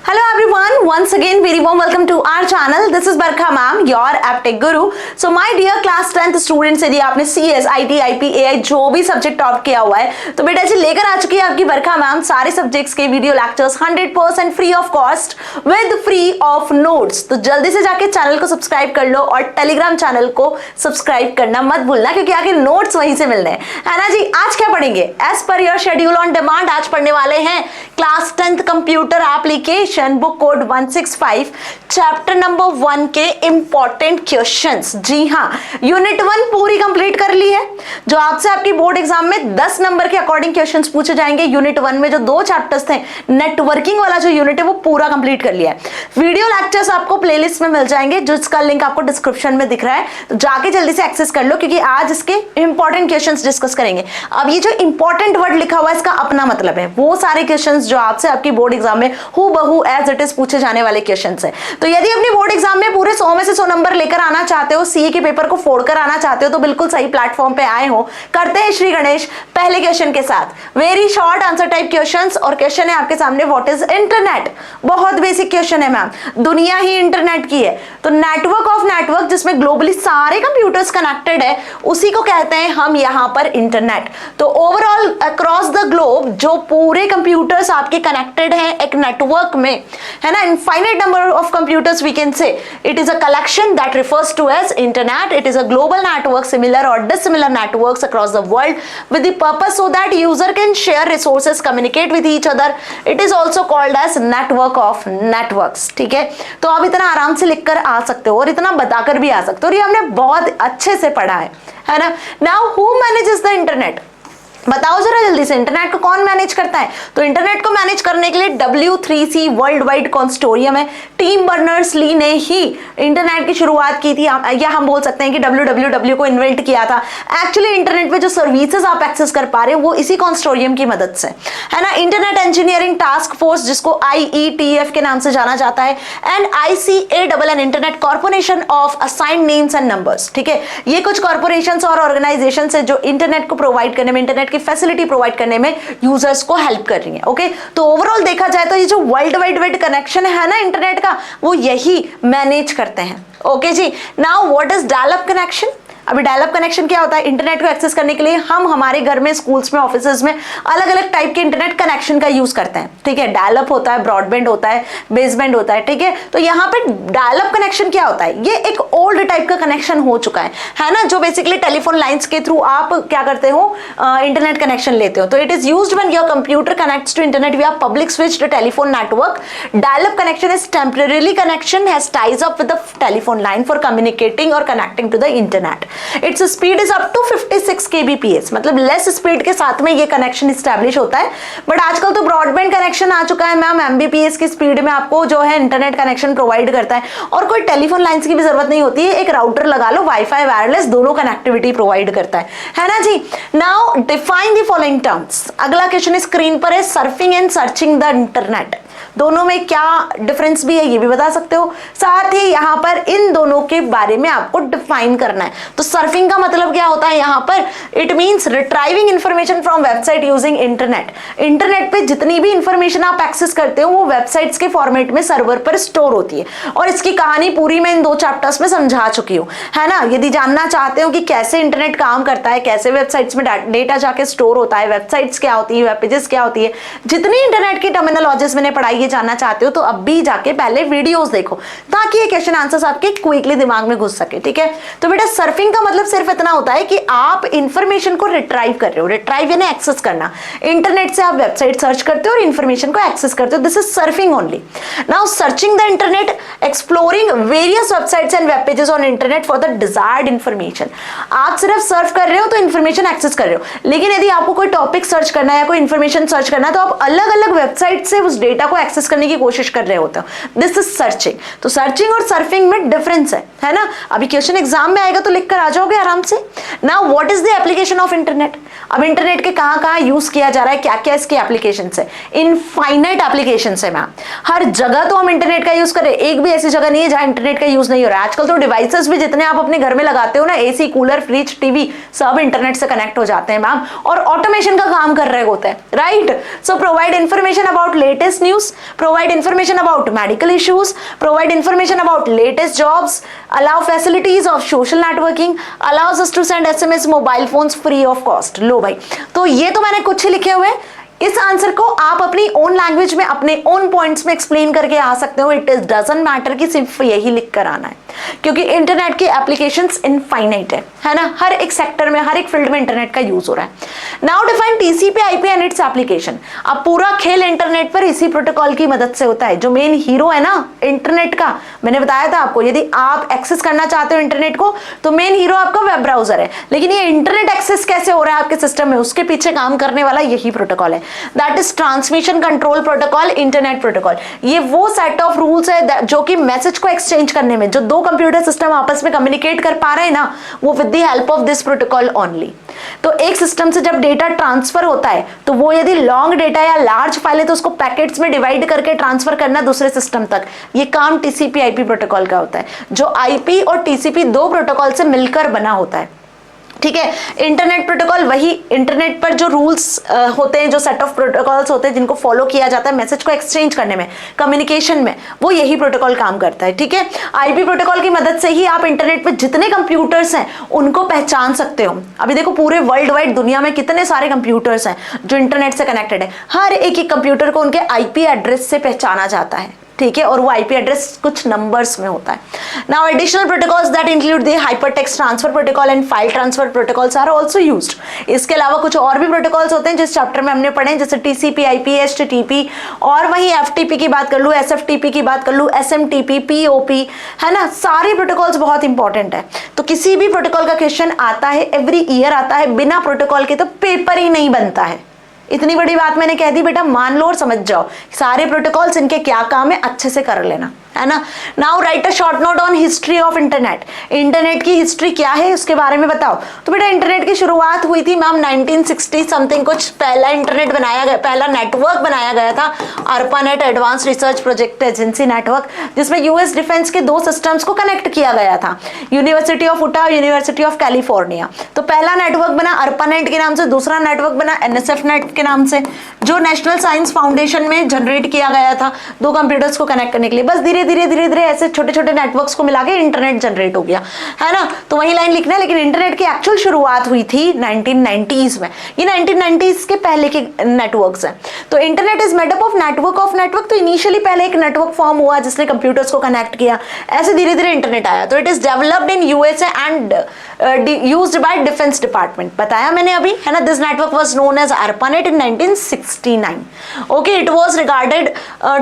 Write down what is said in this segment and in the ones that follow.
Hello everyone, once again very warm welcome to our channel. This is Barkha ma'am, your AppTech Guru. So my dear class 10th students, यदि आपने CS, IT, IP, AI जो भी subject top किया हुआ है तो बेटा जी लेकर आ चुकी है आपकी बरखा मैम सारे सब्जेक्ट्स के video lectures 100% free of cost with free of notes. तो जल्दी से जाके चैनल को सब्सक्राइब कर लो और टेलीग्राम चैनल को सब्सक्राइब करना मत भूलना क्योंकि आगे नोट्स वहीं से मिलने है ना जी। आज क्या पढ़ेंगे as per your schedule on demand. आज पढ़ने वाले हैं class 10th computer application book code 165 chapter number 1 के इंपॉर्टेंट क्वेश्चंस। जी हाँ, यूनिट 1 पूरी कंप्लीट कर ली है जो आपसे आपकी बोर्ड एग्जाम में 10 नंबर के अकॉर्डिंग क्वेश्चंस पूछे जाएंगे। यूनिट 1 में जो 2 चैप्टर्स थे नेटवर्किंग वाला जो यूनिट है वो पूरा कंप्लीट कर लिया है। वीडियो लेक्चर्स आपको प्लेलिस्ट में मिल जाएंगे जिसका लिंक आपको डिस्क्रिप्शन में दिख रहा है, तो जाके जल्दी से एक्सेस कर लो क्योंकि आज इसके इंपॉर्टेंट क्वेश्चंस डिस्कस करेंगे। अब ये जो इंपॉर्टेंट वर्ड लिखा हुआ है इसका अपना मतलब है, वो सारे क्वेश्चंस जो आपसे आपकी बोर्ड एग्जाम में हूबहू एज इट इज पूछे जाने वाले क्वेश्चंस है। तो यदि अपनी बोर्ड एग्जाम में पूरे 100 में से 100 नंबर लेकर आना चाहते हो, सीए के पेपर को फोड़कर आना चाहते हो तो बिल्कुल सही प्लेटफॉर्म पे आए हो। करते हैं श्री गणेश पहले क्वेश्चन के साथ। Very short answer type questions और क्वेश्चन है आपके सामने, व्हाट इज इंटरनेट। बहुत बेसिक क्वेश्चन है मैम, दुनिया ही इंटरनेट की है तो नेटवर्क ऑफ नेटवर्क जिसमें ग्लोबली सारे कंप्यूटर्स कनेक्टेड है उसी को कहते हैं हम यहाँ पर इंटरनेट। तो ओवरऑल अक्रॉस द ग्लोब जो पूरे कंप्यूटर्स आपके कनेक्टेड हैं एक नेटवर्क में, है ना, infinite number of computers we can say it is a collection that refers to as internet. It is a global network, similar or dissimilar networks across the world with the purpose so that user can share resources, communicate with each other. It is also called as network of networks. ठीक है, तो आप इतना आराम से लिखकर आ सकते हो और इतना बताकर भी आ सकते हो और ये हमने बहुत अच्छे से पढ़ा है ना। Now who manages the internet? बताओ जरा जल्दी से, इंटरनेट को कौन मैनेज करता है? तो इंटरनेट को मैनेज करने के लिए W3C वर्ल्ड वाइड कंसोर्टियम है। टिम बर्नर्स-ली ने ही इंटरनेट की शुरुआत की थी, या हम बोल सकते हैं कि WWW को इन्वेंट किया था। एक्चुअली इंटरनेट पे जो सर्विसेज आप एक्सेस कर पा रहे हो वो इसी कंसोर्टियम की मदद से है ना। इंटरनेट इंजीनियरिंग टास्क फोर्स जिसको IETF के नाम से जाना जाता है and ICANN internet corporation of assigned names and numbers. ठीक है, ये कुछ कॉर्पोरेशन और ऑर्गेनाइजेशन है जो इंटरनेट को प्रोवाइड करने में, इंटरनेट की फैसिलिटी प्रोवाइड करने में यूजर्स को हेल्प कर रही है। ओके, तो ओवरऑल देखा जाए तो ये जो वर्ल्ड वाइड वेब कनेक्शन है ना इंटरनेट का वो यही मैनेज करते हैं। ओके जी, now what is dial up connection? अभी डायल-अप कनेक्शन क्या होता है? इंटरनेट को एक्सेस करने के लिए हम हमारे घर में, स्कूल्स में, ऑफिसेज में अलग अलग टाइप के इंटरनेट कनेक्शन का यूज करते हैं। ठीक है, डायल-अप होता है, ब्रॉडबैंड होता है, बेसबैंड होता है। ठीक है, तो यहाँ पे डायल-अप कनेक्शन क्या होता है? ये एक ओल्ड टाइप का कनेक्शन हो चुका है ना, जो बेसिकली टेलीफोन लाइन्स के थ्रू आप क्या करते हो, इंटरनेट कनेक्शन लेते हो। तो it is used when your computer connects to internet via public switched telephone network. Dial up connection is temporary connection has ties up with the telephone line for communicating और connecting to the internet. Its speed is up to 56 kbps, मतलब less speed के साथ में ये connection establish होता है। But आजकल तो ब्रॉडबैंड कनेक्शन आ चुका है मैम, Mbps की स्पीड में आपको जो है इंटरनेट कनेक्शन प्रोवाइड करता है और कोई टेलीफोन लाइंस की भी जरूरत नहीं होती है, एक राउटर लगा लो, वाईफाई वायरलेस दोनों कनेक्टिविटी प्रोवाइड करता है ना जी। Now define the following terms. अगला क्वेश्चन स्क्रीन पर है, surfing and searching the internet. दोनों में क्या डिफरेंस भी है ये भी बता सकते हो, साथ ही यहाँ पर इन दोनों के बारे में आपको डिफाइन करना है। तो सर्फिंग का मतलब क्या होता है यहाँ पर? It means retrieving information from website using internet. Internet पे जितनी भी इंफॉर्मेशन आप एक्सेस करते हो वो वेबसाइट्स के फॉर्मेट में सर्वर पर स्टोर होती है और इसकी कहानी पूरी मैं इन 2 चैप्टर्स में समझा चुकी हूँ, है ना। यदि जानना चाहते हो कि कैसे इंटरनेट काम करता है, कैसे वेबसाइट्स में डेटा जाके स्टोर होता है, वेबसाइट्स क्या होती है, वेब पेजेस क्या होती है, जितनी इंटरनेट की टर्मिनोलॉजीज मैंने पढ़ाई है, जानना चाहते हो तो अब भी जाके पहले वीडियोस देखो ताकि ये क्वेश्चन आंसर्स आपके क्विकली दिमाग में घुस सके। ठीक है, तो बेटा सर्फिंग का मतलब सिर्फ इतना होता है कि आप इंफॉर्मेशन को रिट्राइव कर रहे हो। रिट्राइव यानी एक्सेस करना, इंटरनेट से आप वेबसाइट सर्च करते हो और इंफॉर्मेशन को एक्सेस करते हो, this is surfing only. Now searching the internet, exploring various websites and web pages on internet for the desired information. आप सिर्फ सर्फ कर रहे हो तो इंफॉर्मेशन एक्सेस कर रहे हो, लेकिन यदि आपको कोई टॉपिक सर्च करना है या कोई इंफॉर्मेशन सर्च करना है तो आप अलग अलग वेबसाइट से उस डेटा को एक्सेस करने की कोशिश कर रहे होते हो, दिस इज सर्चिंग। तो सर्चिंग और सर्फिंग में डिफरेंस है ना। अभी क्वेश्चन एग्जाम में आएगा तो लिख कर आ जाओगे आराम से। Now what is the application of internet? अब इंटरनेट के कहां यूज किया जा रहा है, क्या क्या इसके एप्लीकेशन है? इनफाइनाइट एप्लीकेशन है मैम, हर जगह तो हम इंटरनेट का यूज करें, एक भी ऐसी जगह नहीं है जहां इंटरनेट का यूज नहीं हो रहा है। आजकल तो डिवाइसेस भी जितने आप अपने घर में लगाते हो ना, AC, कूलर, फ्रिज, टीवी, सब इंटरनेट से कनेक्ट हो जाते हैं मैम और ऑटोमेशन का काम कर रहे होते हैं, right. So provide information about latest news, issues, provide information about medical issues, provide information about latest jobs, allow facilities of social networking, allows us to send SMS mobile phones free of cost. लो भाई, तो ये तो मैंने कुछ ही लिखे हुए। इस answer को आप अपनी ओन लैंग्वेज में अपने ओन पॉइंट्स में एक्सप्लेन करके आ सकते हो। इट इज डजंट मैटर कि सिर्फ यही लिख कर आना है, क्योंकि इंटरनेट की एप्लीकेशंस इनफाइनाइट है ना, हर एक सेक्टर में हर एक फील्ड में इंटरनेट का यूज हो रहा है। Now define TCP IP and its application. अब पूरा खेल इंटरनेट पर इसी प्रोटोकॉल की मदद से होता है। जो मेन हीरो है ना इंटरनेट का, मैंने बताया था आपको, यदि आप एक्सेस करना चाहते हो इंटरनेट को तो मेन हीरो आपका वेब ब्राउजर है, लेकिन ये इंटरनेट एक्सेस कैसे हो रहा है आपके सिस्टम में, उसके पीछे काम करने वाला यही प्रोटोकॉल है। That is transmission control protocol, internet protocol. ये वो सेट ऑफ रूल्स है जो कि मैसेज को एक्सचेंज करने में, जो दो कंप्यूटर सिस्टम आपस में कम्युनिकेट कर पा रहे हैं ना, वो with the help of this protocol only. तो एक सिस्टम से जब डेटा ट्रांसफर होता है तो वो यदि लॉन्ग डेटा या लार्ज फाइल है तो उसको पैकेट्स में डिवाइड करके ट्रांसफर करना दूसरे सिस्टम तक, ये काम टीसीपी आईपी प्रोटोकॉल का होता है, जो आईपी और टीसीपी दो प्रोटोकॉल से मिलकर बना होता है। ठीक है, इंटरनेट प्रोटोकॉल वही इंटरनेट पर जो रूल्स होते हैं, जो सेट ऑफ प्रोटोकॉल्स होते हैं जिनको फॉलो किया जाता है मैसेज को एक्सचेंज करने में, कम्युनिकेशन में, वो यही प्रोटोकॉल काम करता है। ठीक है, आईपी प्रोटोकॉल की मदद से ही आप इंटरनेट पर जितने कंप्यूटर्स हैं उनको पहचान सकते हो। अभी देखो पूरे वर्ल्ड वाइड दुनिया में कितने सारे कंप्यूटर्स हैं जो इंटरनेट से कनेक्टेड है, हर एक कंप्यूटर को उनके आईपी एड्रेस से पहचाना जाता है। ठीक है, और वो आईपी एड्रेस कुछ नंबर्स में होता है। Now additional protocols that include the hypertext transfer protocol and file transfer protocols are also used. इसके अलावा कुछ और भी प्रोटोकॉल्स होते हैं जिस चैप्टर में हमने पढ़े, जैसे टीसीपी आईपी एचटीटीपी, और वहीं एफटीपी की बात कर लूँ, एसएफटीपी की बात कर लूँ, एसएमटीपी, पीओपी, है ना, सारे प्रोटोकॉल्स बहुत इंपॉर्टेंट है। तो किसी भी प्रोटोकॉल का क्वेश्चन आता है, एवरी ईयर आता है, बिना प्रोटोकॉल के तो पेपर ही नहीं बनता है। इतनी बड़ी बात मैंने कह दी, बेटा मान लो और समझ जाओ सारे प्रोटोकॉल्स, इनके क्या काम है अच्छे से कर लेना, है ना। Now right a short note on history of internet. Internet की हिस्ट्री क्या है उसके बारे में बताओ। तो बेटा इंटरनेट की शुरुआत हुई थी मैम 1960 समथिंग कुछ, पहला इंटरनेट बनाया गया, पहला नेटवर्क बनाया गया था ARPANET advance research project agency network, जिसमें यूएस डिफेंस के दो सिस्टम्स को कनेक्ट किया गया था, यूनिवर्सिटी ऑफ उटा, यूनिवर्सिटी ऑफ कैलिफोर्निया। तो पहला नेटवर्क बना ARPANET के नाम से, दूसरा नेटवर्क बना NSF नेट के नाम से, जो नेशनल साइंस फाउंडेशन में जनरेट किया गया था दो कंप्यूटर्स को कनेक्ट करने के लिए। बस धीरे धीरे ऐसे छोटे छोटे नेटवर्क्स को मिला के इंटरनेट जनरेट हो गया, है ना। तो वही लाइन लिखना है, लेकिन इंटरनेट की एक्चुअल शुरुआत हुई थी 1990s में। ये 1990s के पहले के नेटवर्क्स हैं। तो internet is made up of network. तो इनिशियली पहले एक नेटवर्क फॉर्म हुआ जिसने कंप्यूटर्स को कनेक्ट किया, ऐसे धीरे धीरे इंटरनेट आया। तो it is developed in USA and used by defence department, बताया मैंने अभी, है ना। This network was known as ARPANET in 1969. Okay, it was regarded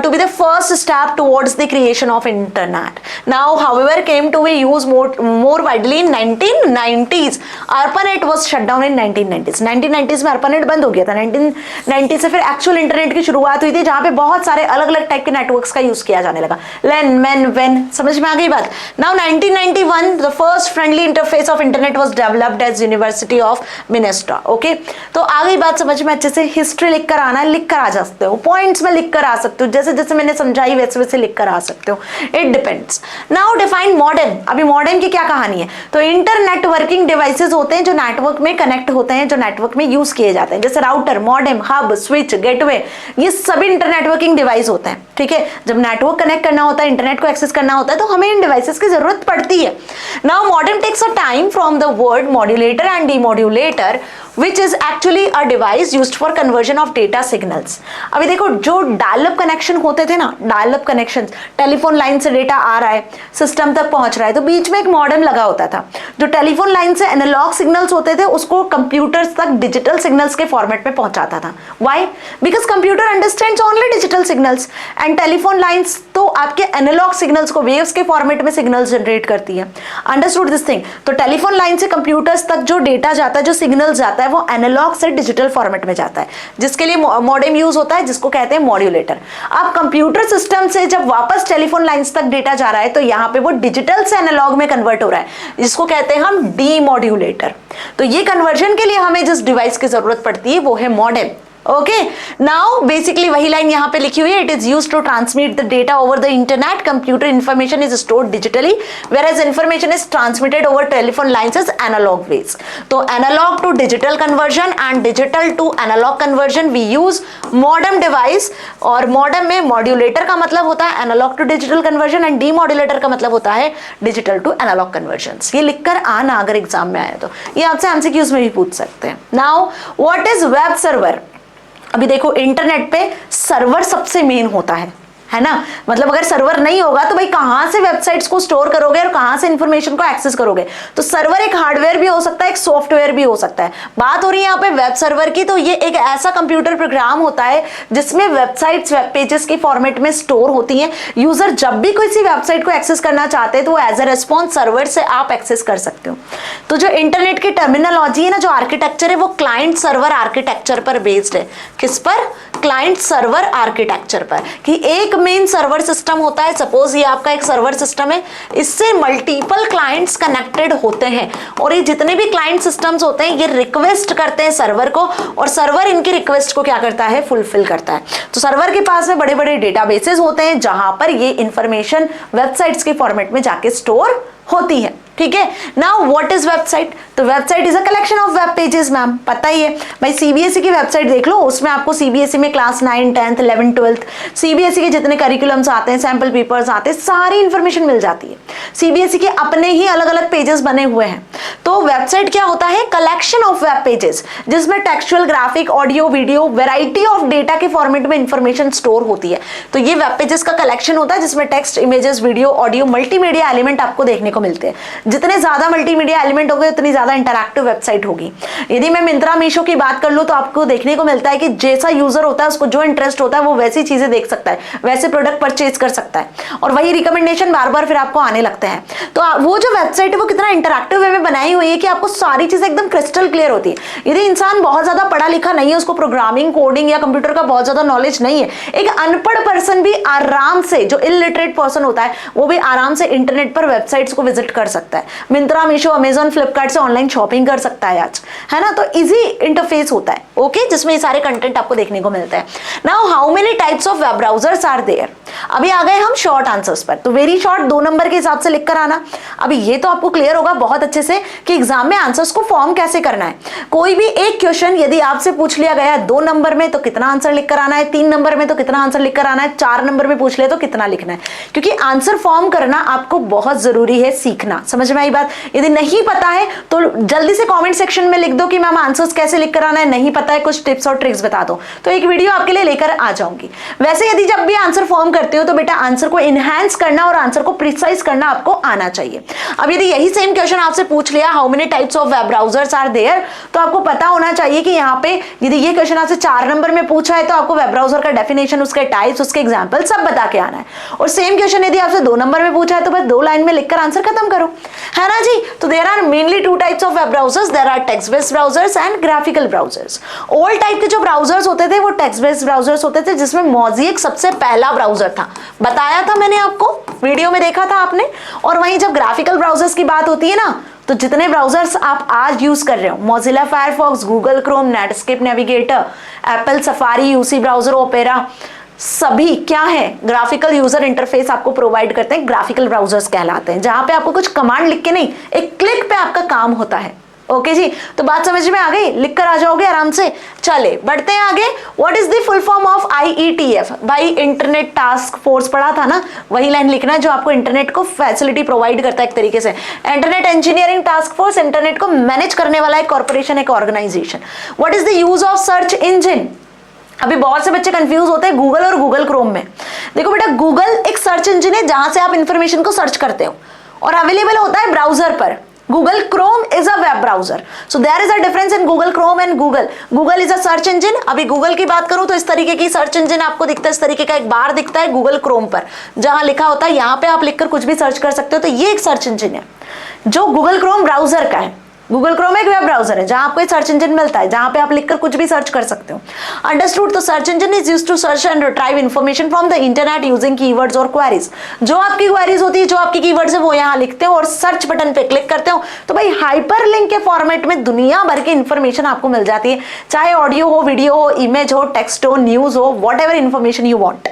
to be the first step towards the creation of internet. Now, however, came to be used more widely in 1990s. ARPANET was shut down in 1990s. 1990s में ARPANET बंद हो गया था। 1990 से फिर actual internet की शुरुआत हुई थी, जहाँ पे बहुत सारे अलग अलग टाइप के नेटवर्क्स का यूज किया जाने लगा। लेन, मैन, वेन, समझ में आ गई बात। Now 1991 the first friendly interface of internet was developed as University of Minnesota. Okay, तो आ गई बात समझ में अच्छे से। हिस्ट्री लिख कर आना है, लिख कर आ सकते हो, पॉइंट्स में लिख कर आ सकते हो, जैसे जैसे मैंने समझाई वैसे वैसे लिख कर आ सकते हो, it depends. Now define modem. अभी मॉडेम की क्या कहानी है। तो इंटरनेट वर्किंग डिवाइसेस होते हैं जो नेटवर्क में कनेक्ट होते हैं, जो नेटवर्क में यूज किए जाते हैं, जैसे router, modem, hub, switch, gateway, ये सभी इंटरनेटवर्किंग डिवाइस होते हैं। ठीक है, जब नेटवर्क कनेक्ट करना होता है, इंटरनेट को एक्सेस करना होता है, तो हमें इन डिवाइसेस की जरूरत पड़ती है। Now modem takes a time from the word modulator and demodulator which is actually a device used for conversion of data signals. अभी देखो जो डायल-अप कनेक्शन होते थे ना, डायल-अप कनेक्शन, टेलीफोन लाइन से डेटा आ रहा है, सिस्टम तक पहुंच रहा है, तो बीच में एक मॉडेम लगा होता था। जो टेलीफोन लाइन से एनालॉग सिग्नल्स होते थे उसको कंप्यूटर्स तक डिजिटल सिग्नल्स के फॉर्मेट में पहुंचाता था। Why? Because computer understands only digital signals and telephone lines तो आपके एनालॉग सिग्नल्स को वेव्स के फॉर्मेट में सिग्नल्स जनरेट करती है। Understood this thing. तो टेलीफोन लाइन से कंप्यूटर्स तक जो डेटा जाता है, जो सिग्नल जाता है, वो एनालॉग से डिजिटल फॉर्मेट में जाता है, जिसके लिए मॉडेम यूज होता है, जिसको कहते हैं मॉड्यूलेटर। अब कंप्यूटर सिस्टम से जब वापस टेलीफोन लाइंस तक डेटा जा रहा है तो यहाँ पे वो डिजिटल से एनालॉग में कन्वर्ट हो रहा है, जिसको कहते हैं हम डीमॉड्यूलेटर। तो ये कन्वर्जन के लिए हमें जिस डिवाइस की जरूरत पड़ती है वो है मॉडेम। ओके, नाउ बेसिकली वही लाइन यहाँ पे लिखी हुई है, it is used to transmit the data over the internet, computer information is stored digitally whereas information is transmitted over telephone lines as analogue waves. तो analogue to digital conversion and digital to analogue conversion we use modem device, और modem में modulator का मतलब होता है analogue to digital conversion and demodulator का मतलब होता है डिजिटल टू एनालॉग कन्वर्जन। ये लिखकर आना अगर एग्जाम में आए तो, ये आपसे एमसीक्यूज में भी पूछ सकते हैं। Now what is web server? अभी देखो इंटरनेट पे सर्वर सबसे मेन होता है ना, मतलब अगर सर्वर नहीं होगा तो भाई कहां से वेबसाइट्स को स्टोर करोगे और कहां से इंफॉर्मेशन को एक्सेस करोगे। तो सर्वर एक हार्डवेयर भी हो सकता है, एक सॉफ्टवेयर भी हो सकता है। बात हो रही है यहाँ पे वेब सर्वर की, तो ये एक ऐसा कंप्यूटर प्रोग्राम होता है जिसमें वेबसाइट्स वेब पेजेस के फॉर्मेट में स्टोर होती हैं। यूजर जब भी कोई सी वेबसाइट को एक्सेस करना चाहते हैं तो वो एज ए रिस्पॉन्स सर्वर से आप एक्सेस कर सकते हो। तो जो इंटरनेट की टर्मिनोलॉजी है ना, जो आर्किटेक्चर है, वो क्लाइंट सर्वर आर्किटेक्चर पर बेस्ड है। किस पर? क्लाइंट सर्वर आर्किटेक्चर पर, कि एक मेन सर्वर सिस्टम होता है। सपोज ये आपका एक सर्वर सिस्टम है, इससे मल्टीपल क्लाइंट्स कनेक्टेड होते हैं, और ये जितने भी क्लाइंट सिस्टम्स होते हैं ये रिक्वेस्ट करते हैं सर्वर को, और सर्वर इनकी रिक्वेस्ट को क्या करता है? फुलफिल करता है। तो सर्वर के पास में बड़े बड़े डेटाबेसेस होते हैं जहां पर ये इंफॉर्मेशन वेबसाइट्स के फॉर्मेट में जाके स्टोर होती है। ठीक है, नाउ व्हाट इज वेबसाइट? तो website is a collection of web pages. Ma'am पता ही है भाई, सीबीएसई की वेबसाइट देख लो, उसमें आपको सीबीएसई में class 9, 10th, 11th, 12th CBSE के जितने करिकुलम्स आते हैं, सैंपल पेपर्स आते हैं, सारी इंफॉर्मेशन मिल जाती है। सीबीएसई के अपने ही अलग अलग पेजेस बने हुए हैं। तो वेबसाइट क्या होता है? कलेक्शन ऑफ वेब पेजेस, जिसमें textual, graphic, audio, video, variety of data के फॉर्मेट में इंफॉर्मेशन स्टोर होती है। तो ये वेब पेजेस का कलेक्शन होता है जिसमें text, images, video, audio, multimedia element आपको देखने को मिलते हैं। जितने ज्यादा मल्टीमीडिया एलिमेंट होंगे उतनी ज्यादा इंटरैक्टिव वेबसाइट होगी। यदि मैं मिंत्रा, मीशो की बात कर लूं तो आपको देखने को मिलता है कि जैसा यूजर होता है उसको जो इंटरेस्ट होता है वो वैसी चीजें देख सकता है, वैसे प्रोडक्ट परचेज कर सकता है, और वही रिकमेंडेशन बार बार फिर आपको आने लगते हैं। तो वो जो वेबसाइट है वो कितना इंटरैक्टिव वे में बनाई हुई है कि आपको सारी चीजें एकदम क्रिस्टल क्लियर होती है। यदि इंसान बहुत ज्यादा पढ़ा लिखा नहीं है, उसको प्रोग्रामिंग, कोडिंग या कंप्यूटर का बहुत ज्यादा नॉलेज नहीं है, एक अनपढ़ पर्सन भी आराम से, जो इलिटरेट पर्सन होता है वो भी आराम से इंटरनेट पर वेबसाइट्स को विजिट कर सकता है। मिंत्रा, मीशो, अमेजॉन, फ्लिपकार्ट से ऑनलाइन शॉपिंग कर सकता है आज, है ना। तो इजी इंटरफेस होता है, ओके, जिसमें ये सारे कंटेंट आपको देखने को मिलते हैं। Now how many types of web browsers are there? अभी आ गए हम शॉर्ट आंसर्स पर, तो वेरी शॉर्ट 2 नंबर के हिसाब से लिख कर आना। अभी ये तो आपको क्लियर होगा बहुत अच्छे से कि एग्जाम में आंसर्स को फॉर्म कैसे करना है। कोई भी एक क्वेश्चन यदि आपसे पूछ लिया गया 2 नंबर में तो कितना आंसर लिख कर आना है, 3 नंबर में तो कितना आंसर लिख कर आना है, 4 नंबर में पूछ लिया तो कितना लिखना है, क्योंकि आंसर फॉर्म करना आपको बहुत जरूरी है सीखना। समझ में आई बात? यदि नहीं पता है तो जल्दी से कमेंट सेक्शन में लिख दो कि मैम आंसर्स कैसे लिख कर आना है, नहीं पता है कुछ टिप्स और ट्रिक्स बता दो, तो एक वीडियो आपके लिए लेकर आ जाऊंगी। वैसे यदि जब भी आंसर फॉर्म करते हो तो बेटा आंसर को इनहैंस करना और आंसर को प्रिसाइज करना आपको आना चाहिए। अब यदि यही सेम क्वेश्चन आपसे पूछ लिया how many types of web browsers are there, तो आपको पता होना चाहिए कि यहाँ पे यदि ये क्वेश्चन आपसे 4 नंबर में पूछा है तो आपको वेब ब्राउजर का डेफिनेशन, उसके टाइप्स, उसके एग्जांपल सब बता के आना है। और सेम क्वेश्चन यदि आपसे 2 नंबर में पूछा है तो बस 2 लाइन में लिखकर आंसर खत्म करो, है ना जी। तो there are mainly 2 types of web browsers, there are text based browsers and graphical browsers. Old type के जो ब्राउजर्स होते थे वो टेक्स्ट बेस्ड ब्राउजर्स होते थे, जिसमें मोज़ेक सबसे पहला ब्राउजर था, बताया था मैंने आपको, वीडियो में देखा था आपने। और वहीं जब ग्राफिकल ब्राउजर्स की बात होती है ना, तो जितने ब्राउजर्स आप आज यूज कर रहे हो, Mozilla Firefox, Google Chrome, Netscape navigator, Apple Safari, UC browser, opera, सभी क्या है? ग्राफिकल यूजर इंटरफेस आपको प्रोवाइड करते हैं, ग्राफिकल ब्राउजर्स कहलाते हैं, जहां पे आपको कुछ कमांड लिख के नहीं, एक क्लिक पे आपका काम होता है। ओके जी, तो बात समझ में आ गई? लिख कर आ जाओगे आराम से। चले बढ़ते हैं आगे। What is the full form of IETF? भाई इंटरनेट टास्क फोर्स पढ़ा था ना, वही लाइन लिखना है जो आपको इंटरनेट को फैसिलिटी प्रोवाइड करता है एक तरीके से। Internet engineering task force, internet को मैनेज करने वाला एक कॉर्पोरेशन, एक organisation. What is the use of search engine? अभी बहुत से बच्चे कंफ्यूज होते हैं गूगल और गूगल क्रोम में। देखो बेटा, गूगल एक सर्च इंजन है जहां से आप इंफॉर्मेशन को सर्च करते हो और अवेलेबल होता है ब्राउजर पर। Google Chrome is a web browser. So there is a difference in Google Chrome and Google. Google is a search engine. अभी Google की बात करूं तो इस तरीके की सर्च इंजन आपको दिखता है, इस तरीके का एक बार दिखता है Google Chrome पर, जहां लिखा होता है यहाँ पे आप लिखकर कुछ भी सर्च कर सकते हो। तो ये एक सर्च इंजन है जो Google Chrome ब्राउजर का है। गूगल क्रोम एक वेब ब्राउजर है जहां आपको एक सर्च इंजन मिलता है, जहां पे आप लिखकर कुछ भी सर्च कर सकते हो। अंडरस्टूड? तो search engine is used to search and retrieve information from the internet using keywords और क्वेरीज। जो आपकी क्वेरीज होती है, जो आपकी कीवर्ड्स है, वो यहाँ लिखते हो और सर्च बटन पे क्लिक करते हो तो भाई हाइपरलिंक के फॉर्मेट में दुनिया भर की इंफॉर्मेशन आपको मिल जाती है, चाहे ऑडियो हो, वीडियो हो, इमेज हो, टेक्स्ट हो, न्यूज हो, what ever information you want.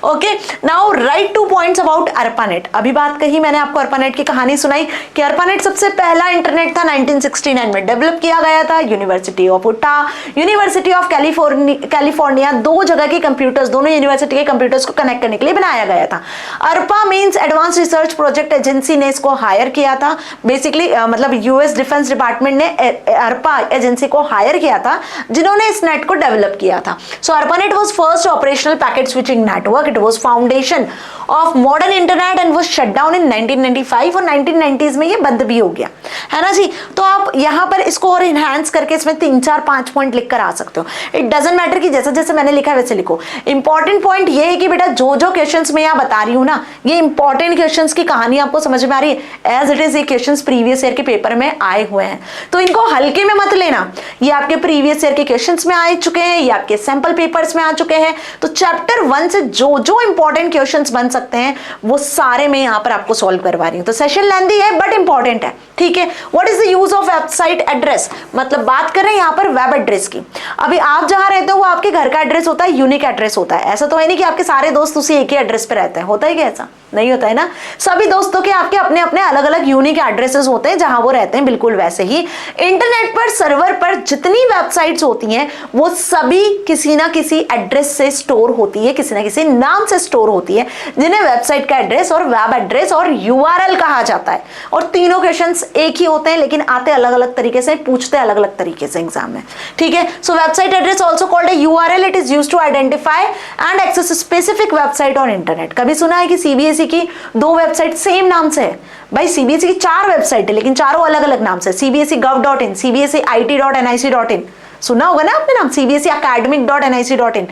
Okay, now right 2 points about ARPANET। अभी बात कही मैंने आपको ARPANET की कहानी सुनाई कि ARPANET सबसे पहला इंटरनेट था, 1969 में डेवलप किया गया था। यूनिवर्सिटी ऑफ उटा, यूनिवर्सिटी ऑफ कैलिफोर्निया, दो जगह के कंप्यूटर्स, दोनों यूनिवर्सिटी के कंप्यूटर्स को कनेक्ट करने के लिए बनाया गया था। ARPA means advance research project agency ने इसको हायर किया था। बेसिकली मतलब यूएस डिफेंस डिपार्टमेंट ने ARPA एजेंसी को हायर किया था जिन्होंने इस नेट को डेवलप किया था। सो ARPANET was first operational packet switching network. It was foundation of modern internet and was shut down in 1995 और 1990s में ये बंद भी हो गया, है ना जी। तो आप यहाँ पर इसको और इनहैंस करके इसमें 3, 4, 5 पॉइंट लिख कर आ सकते हो। इट डजंट मैटर कि जैसे जैसे मैंने लिखा है वैसे लिखो। इंपॉर्टेंट पॉइंट ये है कि बेटा जो जो क्वेश्चंस मैं यहाँ बता रही हूँ ना, ये इंपॉर्टेंट क्वेश्चंस की कहानी आपको समझ में आ रही है। एज इट इज ये क्वेश्चंस प्रीवियस ईयर के पेपर में आए हुए हैं, तो इनको हल्के में मत लेना। ये आपके प्रीवियस ईयर के क्वेश्चंस में आ चुके हैं, ये आपके सैंपल पेपर्स में आ चुके हैं। तो चैप्टर 1 से जो जो इंपॉर्टेंट क्वेश्चंस बन सकते हैं वो सारे मैं यहाँ पर आपको सॉल्व करवा रही हूँ। तो सेशन लेंथी है बट इंपॉर्टेंट है, ठीक है। What is the use of website address? मतलब बात कर रहे हैं यहाँ पर वेब एड्रेस की। अभी आप जहां रहते हो वो आपके घर का एड्रेस होता है, यूनिक एड्रेस होता है। ऐसा तो है नहीं कि आपके सारे दोस्त उसी एक ही एड्रेस पे रहते हैं, होता है क्या? ऐसा नहीं होता है ना। सभी दोस्तों के आपके अपने अपने अलग अलग यूनिक एड्रेसेस होते हैं जहां वो रहते हैं। बिल्कुल वैसे ही इंटरनेट पर सर्वर पर जितनी वेबसाइट्स होती हैं वो सभी किसी ना किसी एड्रेस से स्टोर होती है, किसी ना किसी नाम से स्टोर होती है, जिन्हें वेबसाइट का एड्रेस और वेब एड्रेस और URL कहा जाता है। और तीनों क्वेश्चंस एक ही होते हैं लेकिन आते अलग अलग तरीके से, पूछते अलग अलग तरीके से एग्जाम में, ठीक है। So website address also called a URL। It is used to identify and access specific website on internet. कभी सुना है कि CBSE की 2 वेबसाइट सेम नाम से है? भाई CBSE की 4 वेबसाइट है लेकिन चारों अलग अलग नाम से। CBSE.gov.in, CBSE IT.nic.in, सुना होगा ना आपने नाम, CBSE academic.nic.in।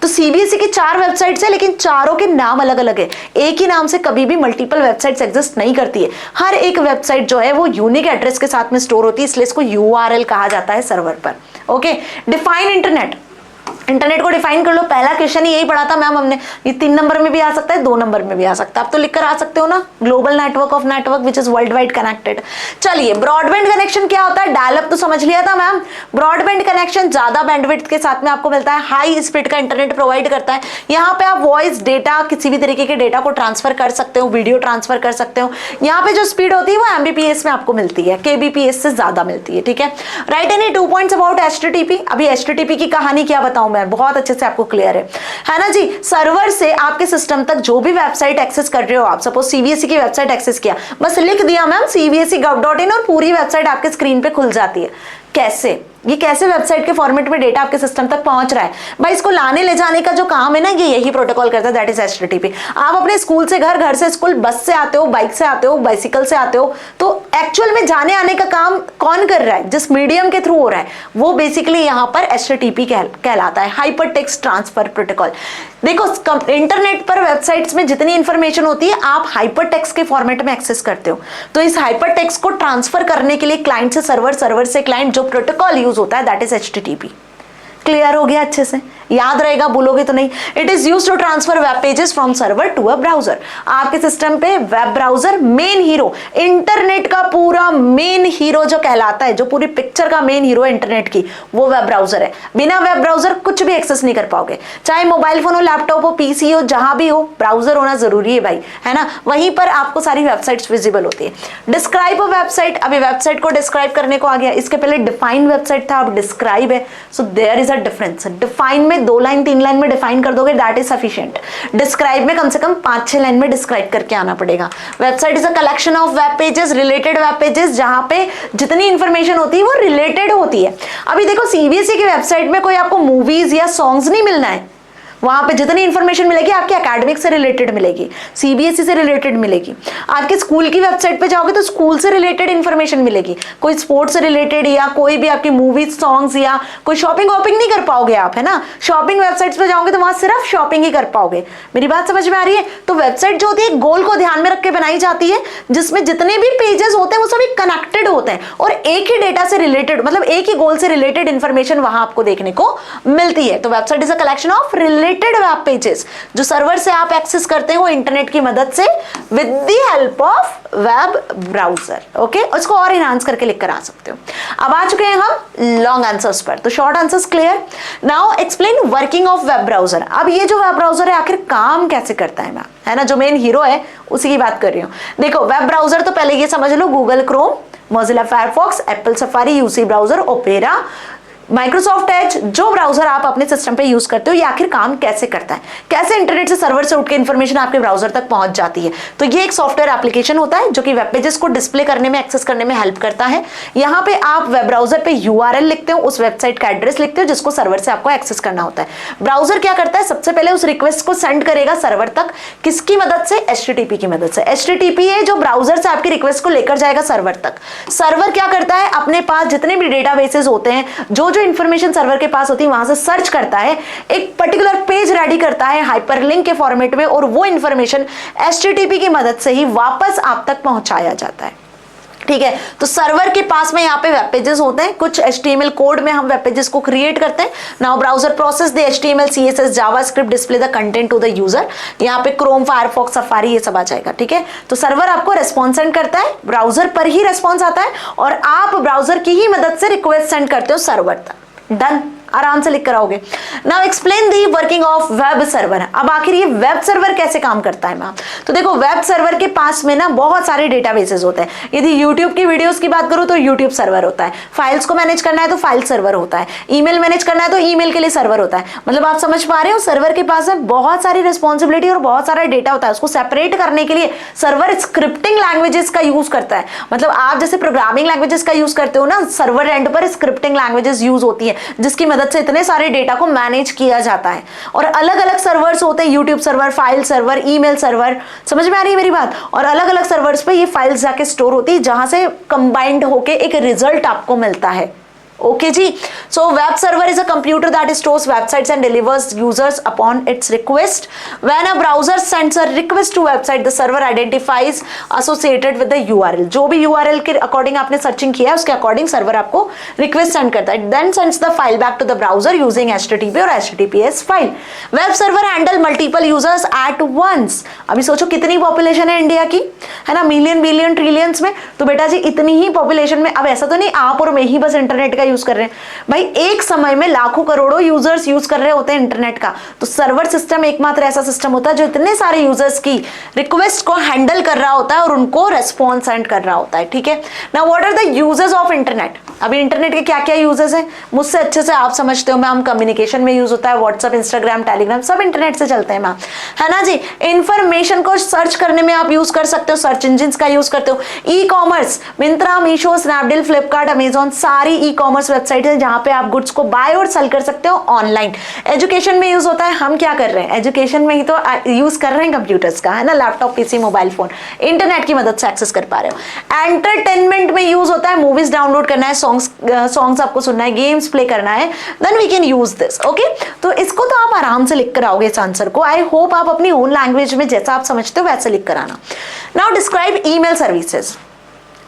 तो CBSE की 4 वेबसाइट्स है लेकिन चारों के नाम अलग अलग है। एक ही नाम से कभी भी मल्टीपल वेबसाइट्स एग्जिस्ट नहीं करती है। हर एक वेबसाइट जो है वो यूनिक एड्रेस के साथ में स्टोर होती है, इसलिए इसको URL कहा जाता है सर्वर पर। Okay, define internet. इंटरनेट को डिफाइन कर लो। पहला क्वेश्चन ही यही पढ़ा था मैम हमने। ये 3 नंबर में भी आ सकता है, 2 नंबर में भी आ सकता है। आप तो लिखकर आ सकते हो ना, global network of network which is world wide connected. चलिए, ब्रॉडबैंड कनेक्शन क्या होता है? डायल अप तो समझ लिया था मैम। ब्रॉडबैंड कनेक्शन ज्यादा बैंडविड्थ के साथ में आपको मिलता है, हाई स्पीड का इंटरनेट प्रोवाइड करता है। यहाँ पे आप वॉइस डेटा, किसी भी तरीके के डेटा को ट्रांसफर कर सकते हो, वीडियो ट्रांसफर कर सकते हो। यहाँ पे जो स्पीड होती है वो MBPS में आपको मिलती है, KBPS से ज्यादा मिलती है, ठीक है। Right any 2 points about HTTP। अभी HTTP की कहानी क्या बताऊं मैं, बहुत अच्छे से आपको क्लियर है ना जी। सर्वर से आपके सिस्टम तक जो भी वेबसाइट एक्सेस कर रहे हो आप, सपोज CBSE की वेबसाइट एक्सेस किया, बस लिख दिया मैम CBSE.gov.in और पूरी वेबसाइट आपके स्क्रीन पे खुल जाती है। कैसे? ये कैसे वेबसाइट के फॉर्मेट में डेटा आपके सिस्टम तक पहुंच रहा है? भाई इसको लाने ले जाने का जो काम है ना, ये यही प्रोटोकॉल करता है, दैट इज HTTP। आप अपने स्कूल से घर, घर से स्कूल, बस से आते हो, बाइक से आते हो, बाइसिकल से आते हो, तो एक्चुअल में जाने आने का काम कौन कर रहा है? जिस मीडियम के थ्रू हो रहा है वो बेसिकली यहाँ पर HTTP कहलाता है, हाइपर टेक्स्ट ट्रांसफर प्रोटोकॉल। देखो, इंटरनेट पर वेबसाइट्स में जितनी इंफॉर्मेशन होती है आप हाइपर टेक्स्ट के फॉर्मेट में एक्सेस करते हो, तो इस हाइपर टेक्स्ट को ट्रांसफर करने के लिए क्लाइंट से सर्वर, सर्वर से क्लाइंट, जो प्रोटोकॉल यूज होता है दैट इज HTTP। क्लियर हो गया? अच्छे से याद रहेगा, बोलोगे तो नहीं। It is used to transfer web pages from server to a browser. आपके सिस्टम पे web browser main hero, internet का पूरा मेन हीरो जो कहलाता है, जो पूरी पिक्चर का मेन हीरो है इंटरनेट की, वो वेब ब्राउजर है। बिना वेब ब्राउजर कुछ भी एक्सेस नहीं कर पाओगे, चाहे मोबाइल फोन हो, लैपटॉप हो, PC हो, जहां भी हो, ब्राउजर होना जरूरी है भाई, है ना। वहीं पर आपको सारी वेबसाइट्स विजिबल होती है। Describe a website. अभी वेबसाइट को डिस्क्राइब करने को आ गया। इसके पहले डिफाइन वेबसाइट था, अब डिस्क्राइब है। So there is a difference. Define में 2 लाइन 3 लाइन में डिफाइन कर दोगे, दैट इज सफिशिएंट। डिस्क्राइब में कम से कम 5-6 लाइन में डिस्क्राइब करके आना पड़ेगा। Website is a collection of web pages, related web pages, जहां पे जितनी इंफॉर्मेशन होती है वो रिलेटेड होती है। अभी देखो, CBSE की वेबसाइट में कोई आपको मूवीज या सॉन्ग्स नहीं मिलना है, वहां पे जितनी इंफॉर्मेशन मिलेगी आपके एकेडमिक से रिलेटेड मिलेगी, सीबीएसई से रिलेटेड मिलेगी। आपके स्कूल की वेबसाइट पे जाओगे तो स्कूल से रिलेटेड इंफॉर्मेशन मिलेगी, कोई स्पोर्ट्स से रिलेटेड या कोई भी आपकी मूवीज सॉन्ग्स या कोई शॉपिंग वॉपिंग नहीं कर पाओगे आप, है ना। शॉपिंग वेबसाइट्स पे जाओगे तो वहां सिर्फ शॉपिंग ही कर पाओगे। मेरी बात समझ में आ रही है? तो वेबसाइट जो होती है गोल को ध्यान में रख के बनाई जाती है, जिसमें जितने भी पेजेस होते हैं वो सभी कनेक्टेड होते हैं और एक ही डेटा से रिलेटेड, मतलब एक ही गोल से रिलेटेड इंफॉर्मेशन वहां आपको देखने को मिलती है। तो website is a collection of related web pages जो सर्वर से आप एक्सेस करते हो इंटरनेट की मदद से with the help of web browser. Okay, उसको और इनहांस करके लिख कर आ सकते हो। अब आ चुके हैं हम लॉन्ग आंसर्स पर, तो short answers clear. Now explain working of web browser. अब ये जो वेब ब्राउजर है आखिर काम कैसे करता है मैम, है ना, जो मेन हीरो है उसी की बात कर रही हूं। देखो वेब ब्राउजर तो पहले ये समझ लो, Google Chrome, Mozilla Firefox, Apple Safari, UC browser, Opera, Microsoft Edge, जो ब्राउजर आप अपने सिस्टम पे यूज करते हो, ये आखिर काम कैसे करता है, कैसे इंटरनेट से सर्वर से उठ के इंफॉर्मेशन आपके ब्राउजर तक पहुंच जाती है। तो ये एक सॉफ्टवेयर एप्लीकेशन होता है जो कि वेब पेजेस को डिस्प्ले करने में, एक्सेस करने में हेल्प करता है। यहाँ पे आप वेब ब्राउजर पे यूआरएल लिखते हो, उस वेबसाइट का एड्रेस लिखते हो जिसको सर्वर से आपको एक्सेस करना होता है। ब्राउजर क्या करता है, सबसे पहले उस रिक्वेस्ट को सेंड करेगा सर्वर तक, किसकी मदद से, HTTP की मदद से। HTTP है जो ब्राउजर से आपकी रिक्वेस्ट को लेकर जाएगा सर्वर तक। सर्वर क्या करता है, अपने पास जितने भी डेटाबेसेस होते हैं, जो जो इंफॉर्मेशन सर्वर के पास होती है वहां से सर्च करता है, एक पर्टिकुलर पेज रेडी करता है हाइपरलिंक के फॉर्मेट में, और वो इंफॉर्मेशन HTTP की मदद से ही वापस आप तक पहुंचाया जाता है। ठीक है, तो सर्वर के पास में यहाँ पे वेब पेजेस होते हैं, कुछ HTML कोड में हम वेब पेजेस को क्रिएट करते हैं। Now browser process the HTML, CSS, JavaScript, display the content to the user. यहाँ पे क्रोम, फायरफॉक्स, सफारी ये सब आ जाएगा। ठीक है, तो सर्वर आपको रेस्पॉन्स सेंड करता है, ब्राउजर पर ही रेस्पॉन्स आता है और आप ब्राउजर की ही मदद से रिक्वेस्ट सेंड करते हो सर्वर तक। डन, आराम से लिख कर आओगे। Now explain the working of web server. अब आखिर ये वेब सर्वर कैसे काम करता है मैम, तो देखो वेब सर्वर के पास में ना बहुत सारे डेटाबेसेस होते हैं। यदि यूट्यूब की वीडियोस की बात करूं तो यूट्यूब सर्वर होता है, फाइल्स को मैनेज करना है तो फाइल सर्वर होता है, ईमेल मैनेज करना है तो ईमेल के लिए सर्वर होता है। मतलब आप समझ पा रहे हो, सर्वर के पास में बहुत सारी रिस्पॉन्सिबिलिटी और बहुत सारा डेटा होता है। उसको सेपरेट करने के लिए सर्वर स्क्रिप्टिंग लैंग्वेजेस का यूज करता है। मतलब आप जैसे प्रोग्रामिंग लैंग्वेजेस का यूज करते हो ना, सर्वर एंड पर स्क्रिप्टिंग लैंग्वेजेस यूज होती है जिसकी मदद से इतने सारे डेटा को मैनेज किया जाता है। और अलग अलग सर्वर्स होते हैं, YouTube server, file server, email server. समझ में आ रही है मेरी बात? और अलग अलग सर्वर्स पे ये फाइल्स जाके स्टोर होती है जहां से कंबाइंड होके एक रिजल्ट आपको मिलता है। ओके जी, so web server is a computer that stores websites and delivers users upon its request. When a browser sends a request to website, the server identifies associated with the URL. जो भी URL के according आपने searching किया है उसके according server आपको request send करता है, then sends the file back to the browser using HTTP और HTTPS file. Web server handle multiple users at once. अभी सोचो कितनी पॉपुलेशन है इंडिया की, है ना, मिलियन, बिलियन, ट्रिलियंस में। तो बेटा जी इतनी ही पॉपुलेशन में, अब ऐसा तो नहीं आप और मैं ही बस इंटरनेट का यूज कर रहे हैं भाई, एक समय में लाखों करोड़ों यूजर्स यूज कर रहे होते हैं इंटरनेट का। तो सर्वर सिस्टम एकमात्र ऐसा सिस्टम होता है जो इतने सारे यूजर्स की रिक्वेस्ट को हैंडल कर रहा होता है और उनको रेस्पॉन्स सेंड कर रहा होता है। ठीक है, now what are the uses of internet. अभी इंटरनेट के क्या क्या यूजेस हैं मुझसे अच्छे से आप समझते हो मैम। कम्युनिकेशन में यूज होता है, व्हाट्सएप, इंस्टाग्राम, टेलीग्राम सब इंटरनेट से चलते हैं मैम, है ना जी। इंफॉर्मेशन को सर्च करने में आप यूज कर सकते हो, सर्च इंजिन का यूज करते हो। E commerce, Myntra, Meesho, Snapdeal, Flipkart, Amazon, सारी ई कॉमर्स वेबसाइट है जहां पे आप गुड्स को बाय और सेल कर सकते हो ऑनलाइन। एजुकेशन में यूज होता है, हम क्या कर रहे हैं एजुकेशन में ही तो यूज कर रहे हैं कंप्यूटर्स का, है ना, laptop, PC, mobile phone, internet की मदद से एक्सेस कर पा रहे हो। एंटरटेनमेंट में यूज होता है, मूवीज डाउनलोड करना है, सॉन्ग्स आपको सुनना है, गेम्स प्ले करना है, then we can use this. Okay, तो इसको तो आप आराम से लिख कर आओगे इस आंसर को। आई होप आप अपनी ओन लैंग्वेज में जैसा आप समझते हो वैसे लिख कर आना। Now describe email services.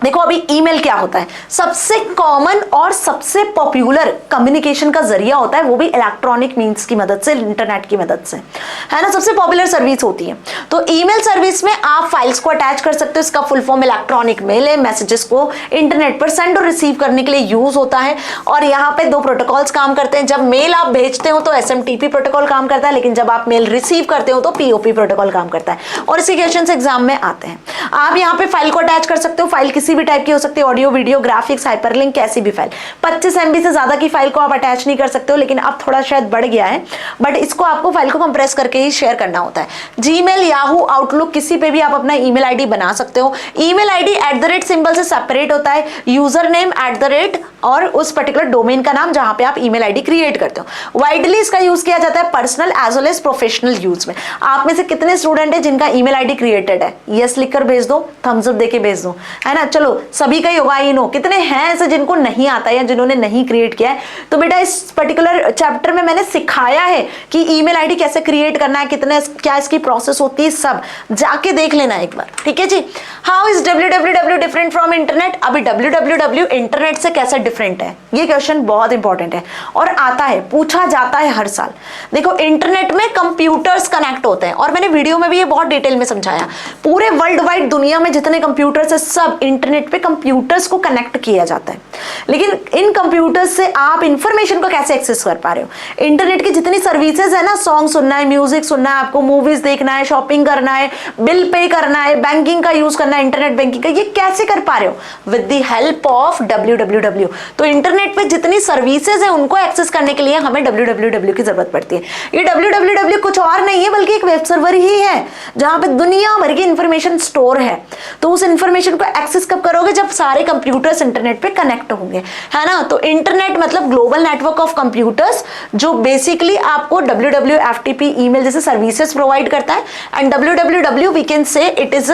देखो अभी ईमेल क्या होता है, सबसे कॉमन और सबसे पॉपुलर कम्युनिकेशन का जरिया होता है, वो भी इलेक्ट्रॉनिक मींस की मदद से, इंटरनेट की मदद से, है ना, सबसे पॉपुलर सर्विस होती है। तो ईमेल सर्विस में आप फाइल्स को अटैच कर सकते हो, इसका फुल फॉर्म इलेक्ट्रॉनिक मेल है, मैसेजेस को इंटरनेट पर सेंड और रिसीव करने के लिए यूज होता है। और यहाँ पे दो प्रोटोकॉल्स काम करते हैं। जब मेल आप भेजते हो तो SMTP प्रोटोकॉल काम करता है, लेकिन जब आप मेल रिसीव करते हो तो POP प्रोटोकॉल काम करता है। और इसी क्वेश्चन एग्जाम में आते हैं। आप यहाँ पे फाइल को अटैच कर सकते हो, फाइल किसी भी टाइप की हो सकती है, ऑडियो, वीडियो, ग्राफिक्स, हाइपरलिंक, कैसी भी फाइल। 25 MB से ज्यादा की फाइल को आप अटैच नहीं कर सकते हो, लेकिन अब थोड़ा शायद बढ़ गया है, बट इसको आपको फाइल को कंप्रेस करके ही शेयर करना होता है। जीमेल, याहू, आउटलुक, किसी पे भी आप अपना ईमेल आईडी बना सकते हो। ईमेल आईडी @ सिंबल से सेपरेट होता है, यूजर नेम @ और उस पर्टिकुलर डोमेन का नाम जहां पे आप ईमेल आईडी क्रिएट करते हो। वाइडली इसका यूज किया जाता है personal as well as professional use में। आप में से कितने स्टूडेंट है जिनका ईमेल आईडी क्रिएटेड है? यस लिखकर भेज दो, थम्स अप देके भेज दो, है ना। चलो सभी का ही होगा, आई नो। कितने हैं ऐसे जिनको नहीं आता या जिन्होंने नहीं क्रिएट किया है? तो बेटा इस पर्टिकुलर चैप्टर में मैंने सिखाया है कि ईमेल आईडी कैसे क्रिएट करना है, कितने क्या इसकी प्रोसेस होती है, सब जाके देख लेना एक बार, ठीक है जी। How is www different from internet? अभी www इंटरनेट से कैसे डिफरेंट है, ये क्वेश्चन बहुत इंपॉर्टेंट है और आता है, पूछा जाता है हर साल। देखो इंटरनेट में कंप्यूटर्स कनेक्ट होते हैं और मैंने वीडियो में भी ये बहुत डिटेल में समझाया। पूरे वर्ल्ड वाइड दुनिया में जितने कंप्यूटर्स है सब इंटरनेट पे कंप्यूटर्स को कनेक्ट किया जाता है। लेकिन इन कंप्यूटर्स से आप इंफॉर्मेशन को कैसे एक्सेस कर पा रहे हो? इंटरनेट की जितनी सर्विसेज है ना, सॉन्ग सुनना है, म्यूजिक सुनना है, आपको मूवीज देखना है, शॉपिंग करना है, बिल पे करना है, बैंकिंग का यूज करना है, इंटरनेट बैंकिंग का, ये कैसे कर पा रहे हो? With the help of www। तो इंटरनेट पे जितनी सर्विसेज है उनको एक्सेस करने के लिए हमें www की जरूरत पड़ती है। ये www कुछ और नहीं है बल्कि एक वेब सर्वर ही है जहां पे दुनिया भर की इंफॉर्मेशन स्टोर है। तो उस इंफॉर्मेशन को एक्सेस कब करोगे? जब सारे कंप्यूटर्स इंटरनेट पे कनेक्ट होंगे, है ना। तो इंटरनेट मतलब ग्लोबल नेटवर्क ऑफ कंप्यूटर्स जो बेसिकली आपको WWFTP ईमेल जैसे सर्विसेज प्रोवाइड करता है। And www we can say it is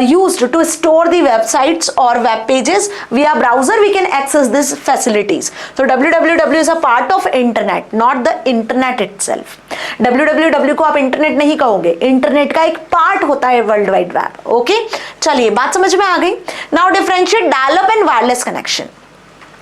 used to store the websites और web pages via browser we can access these facilities. So www is a part of internet, not the internet itself. www को आप internet नहीं कहोगे, internet का एक part होता है world wide web. Okay, चलिए बात समझ में आ गई। Now differentiate dial up and wireless connection.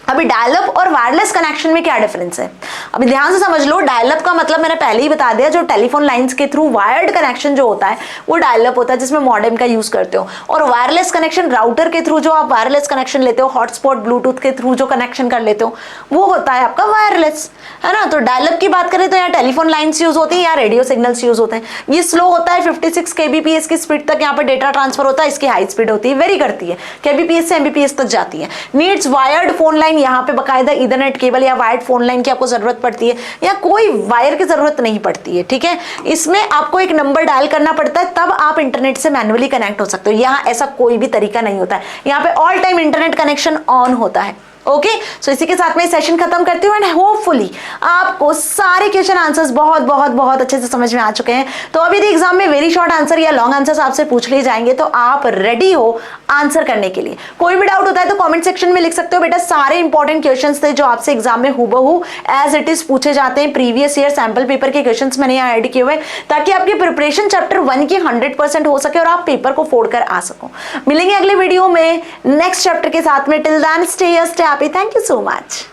अभी डायल अप और वायरलेस कनेक्शन में क्या डिफरेंस है? अभी ध्यान से समझ लो। डायल अप का मतलब मैंने पहले ही बता दिया, जो टेलीफोन लाइंस के थ्रू वायर्ड कनेक्शन जो होता है वो डायल अप होता है जिसमें मॉडेम का यूज करते हो। और वायरलेस कनेक्शन राउटर के थ्रू जो आप वायरलेस कनेक्शन लेते हो, हॉटस्पॉट ब्लूटूथ के थ्रू जो कनेक्शन कर लेते हो वो होता है आपका वायरलेस, है ना। तो डायल अप की बात करें तो यहाँ टेलीफोन लाइन्स यूज होती है या रेडियो सिग्नल्स यूज होते हैं। ये स्लो होता है, 56 kbps की स्पीड तक यहाँ पर डेटा ट्रांसफर होता है। इसकी हाई स्पीड होती है, वेरी करती है, kbps से mbps तक जाती है। नीड्स वायर्ड फोन लाइन, यहाँ पे बकायदा ईथरनेट केबल या वायर्ड फोन लाइन की आपको जरूरत पड़ती है या कोई वायर की जरूरत नहीं पड़ती है, ठीक है। इसमें आपको एक नंबर डायल करना पड़ता है तब आप इंटरनेट से मैन्युअली कनेक्ट हो सकते हो। यहाँ ऐसा कोई भी तरीका नहीं होता है, यहाँ पे all time internet connection on होता है। ओके, सो इसी के साथ मैं सेशन खत्म करती हूँ एंड होपफुली आपको सारे क्वेश्चन आंसर्स बहुत बहुत बहुत अच्छे से समझ में आ चुके हैं। तो अभी एग्जाम में वेरी शॉर्ट आंसर या लॉन्ग आंसर्स आपसे पूछ लिए जाएंगे तो आप रेडी हो आंसर करने के लिए। कोई भी डाउट होता है तो कमेंट सेक्शन में लिख सकते हो। बेटा सारे इंपॉर्टेंट क्वेश्चंस थे जो आपसे एग्जाम में हुबहू एज इट इज पूछे जाते हैं। प्रीवियस ईयर सैंपल पेपर के क्वेश्चंस मैंने यहाँ ऐड किए हुए ताकि आपकी प्रिपरेशन चैप्टर 1 की 100% हो सके और आप पेपर को फोड़ कर आ सको। मिलेंगे अगले वीडियो में नेक्स्ट चैप्टर के साथ में। Till then stay happy. Thank you so much.